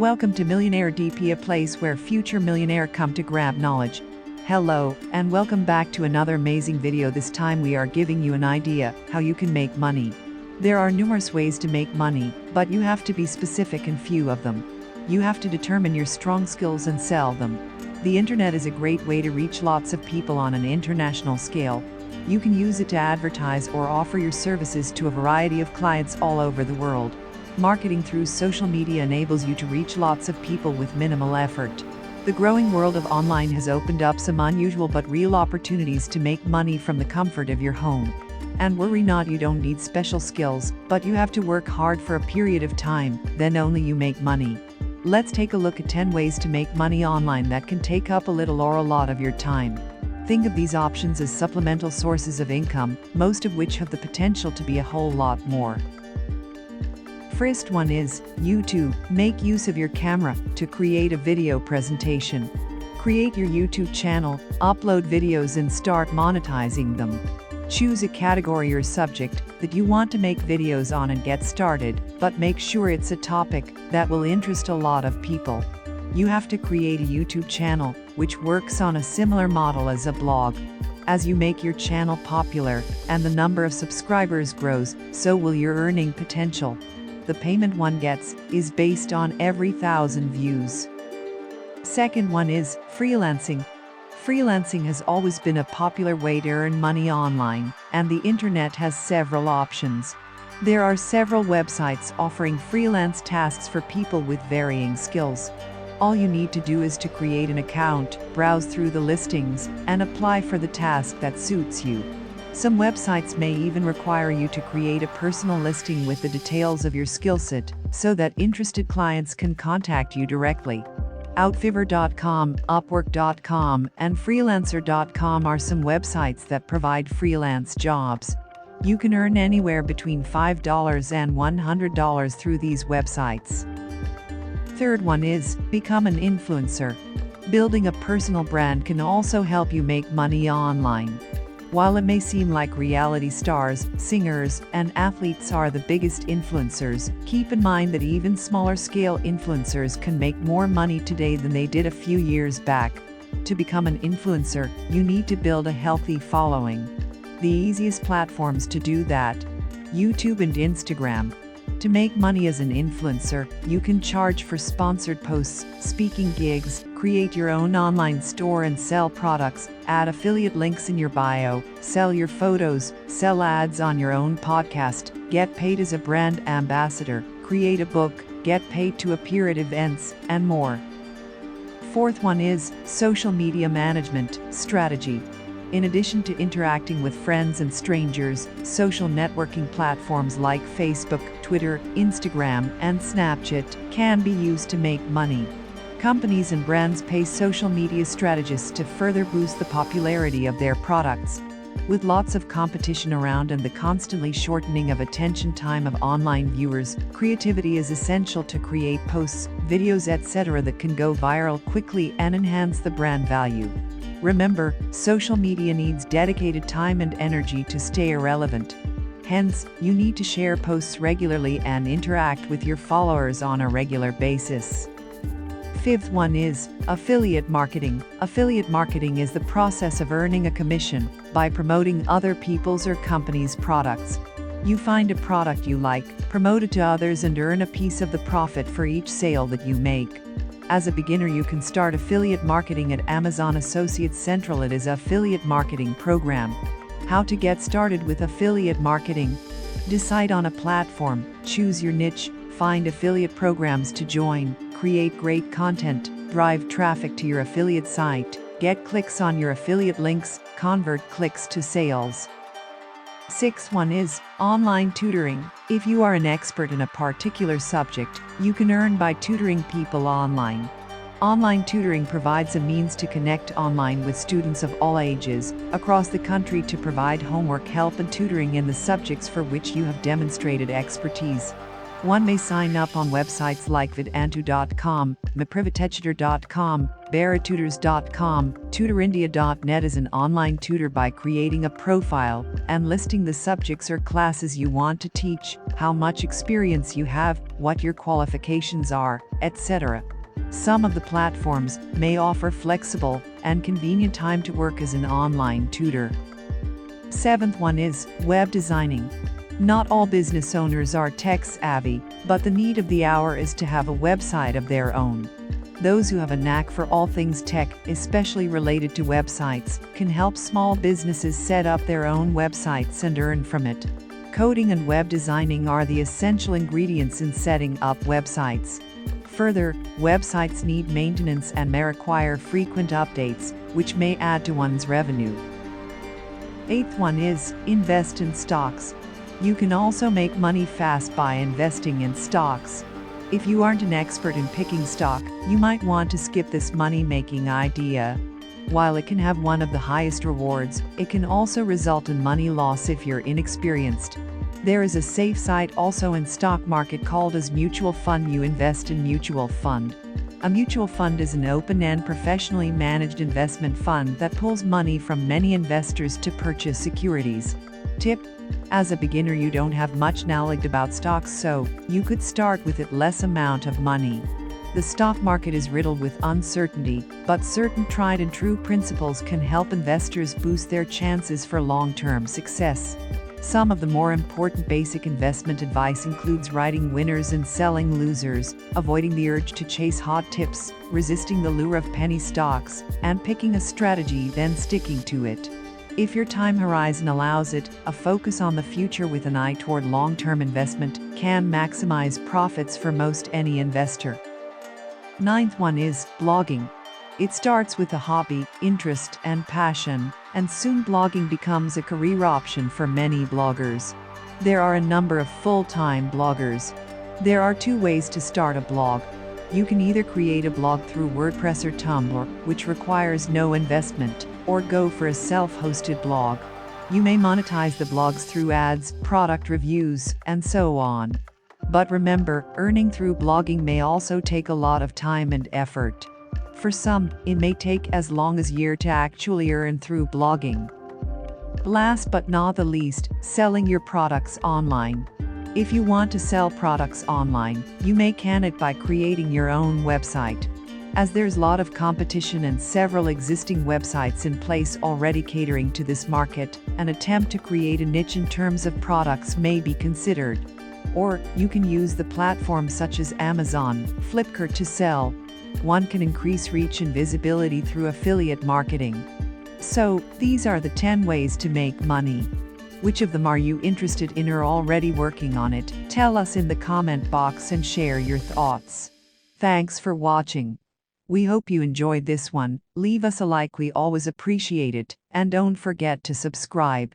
Welcome to Millionaire DP, a place where future millionaire come to grab knowledge. Hello, and welcome back to another amazing video. This time we are giving you an idea how you can make money. There are numerous ways to make money, but you have to be specific in few of them. You have to determine your strong skills and sell them. The internet is a great way to reach lots of people on an international scale. You can use it to advertise or offer your services to a variety of clients all over the world. Marketing through social media enables you to reach lots of people with minimal effort. The growing world of online has opened up some unusual but real opportunities to make money from the comfort of your home. And worry not, you don't need special skills, but you have to work hard for a period of time, then only you make money. Let's take a look at 10 ways to make money online that can take up a little or a lot of your time. Think of these options as supplemental sources of income, most of which have the potential to be a whole lot more. First one is YouTube. Make use of your camera to create a video presentation. Create your YouTube channel, upload videos and start monetizing them. Choose a category or subject that you want to make videos on and get started, but make sure it's a topic that will interest a lot of people. You have to create a YouTube channel which works on a similar model as a blog. As you make your channel popular and the number of subscribers grows, so will your earning potential. The payment one gets is based on every 1,000 views. Second one is freelancing. Freelancing has always been a popular way to earn money online, and the internet has several options. There are several websites offering freelance tasks for people with varying skills. All you need to do is to create an account, browse through the listings, and apply for the task that suits you. Some websites may even require you to create a personal listing with the details of your skill set, so that interested clients can contact you directly. Outfiverr.com, Upwork.com, and Freelancer.com are some websites that provide freelance jobs. You can earn anywhere between $5 and $100 through these websites. Third one is become an influencer. Building a personal brand can also help you make money online. While it may seem like reality stars, singers, and athletes are the biggest influencers, keep in mind that even smaller scale influencers can make more money today than they did a few years back. To become an influencer, you need to build a healthy following. The easiest platforms to do that: YouTube and Instagram. To make money as an influencer, you can charge for sponsored posts, speaking gigs, create your own online store and sell products, add affiliate links in your bio, sell your photos, sell ads on your own podcast, get paid as a brand ambassador, create a book, get paid to appear at events, and more. Fourth one is social media management strategy. In addition to interacting with friends and strangers, social networking platforms like Facebook, Twitter, Instagram, and Snapchat can be used to make money. Companies and brands pay social media strategists to further boost the popularity of their products. With lots of competition around and the constantly shortening of attention time of online viewers, creativity is essential to create posts, videos, etc. that can go viral quickly and enhance the brand value. Remember, social media needs dedicated time and energy to stay relevant. Hence, you need to share posts regularly and interact with your followers on a regular basis. Fifth one is affiliate marketing. Affiliate marketing is the process of earning a commission by promoting other people's or companies' products. You find a product you like, promote it to others, and earn a piece of the profit for each sale that you make. As a beginner, you can start affiliate marketing at Amazon Associates Central. It is an affiliate marketing program. How to get started with affiliate marketing? Decide on a platform, choose your niche, find affiliate programs to join, create great content, drive traffic to your affiliate site, get clicks on your affiliate links, convert clicks to sales. Sixth one is online tutoring. If you are an expert in a particular subject, you can earn by tutoring people online. Online tutoring provides a means to connect online with students of all ages across the country to provide homework help and tutoring in the subjects for which you have demonstrated expertise. One may sign up on websites like vidantu.com, mprivatetutor.com, baratutors.com, tutorindia.net as an online tutor by creating a profile and listing the subjects or classes you want to teach, how much experience you have, what your qualifications are, etc. Some of the platforms may offer flexible and convenient time to work as an online tutor. Seventh one is web designing. Not all business owners are tech-savvy, but the need of the hour is to have a website of their own. Those who have a knack for all things tech, especially related to websites, can help small businesses set up their own websites and earn from it. Coding and web designing are the essential ingredients in setting up websites. Further, websites need maintenance and may require frequent updates, which may add to one's revenue. Eighth one is invest in stocks. You can also make money fast by investing in stocks. If you aren't an expert in picking stock, you might want to skip this money-making idea. While it can have one of the highest rewards, it can also result in money loss if you're inexperienced. There is a safe site also in stock market called as mutual fund. You invest in mutual fund. A mutual fund is an open-end professionally managed investment fund that pulls money from many investors to purchase securities. Tip: as a beginner you don't have much knowledge about stocks, so you could start with a less amount of money. The stock market is riddled with uncertainty, but certain tried and true principles can help investors boost their chances for long-term success. Some of the more important basic investment advice includes writing winners and selling losers, avoiding the urge to chase hot tips, resisting the lure of penny stocks, and picking a strategy then sticking to it. If your time horizon allows it, a focus on the future with an eye toward long-term investment can maximize profits for most any investor. Ninth one is blogging. It starts with a hobby, interest, and passion, and soon blogging becomes a career option for many bloggers. There are a number of full-time bloggers. There are two ways to start a blog. You can either create a blog through WordPress or Tumblr, which requires no investment, or go for a self-hosted blog. You may monetize the blogs through ads, product reviews, and so on. But remember, earning through blogging may also take a lot of time and effort. For some, it may take as long as a year to actually earn through blogging. Last but not the least, selling your products online. If you want to sell products online, you may can it by creating your own website. As there's a lot of competition and several existing websites in place already catering to this market, an attempt to create a niche in terms of products may be considered. Or, you can use the platforms such as Amazon, Flipkart to sell. One can increase reach and visibility through affiliate marketing. So, these are the 10 ways to make money. Which of them are you interested in or already working on it? Tell us in the comment box and share your thoughts. Thanks for watching. We hope you enjoyed this one. Leave us a like, we always appreciate it, and don't forget to subscribe.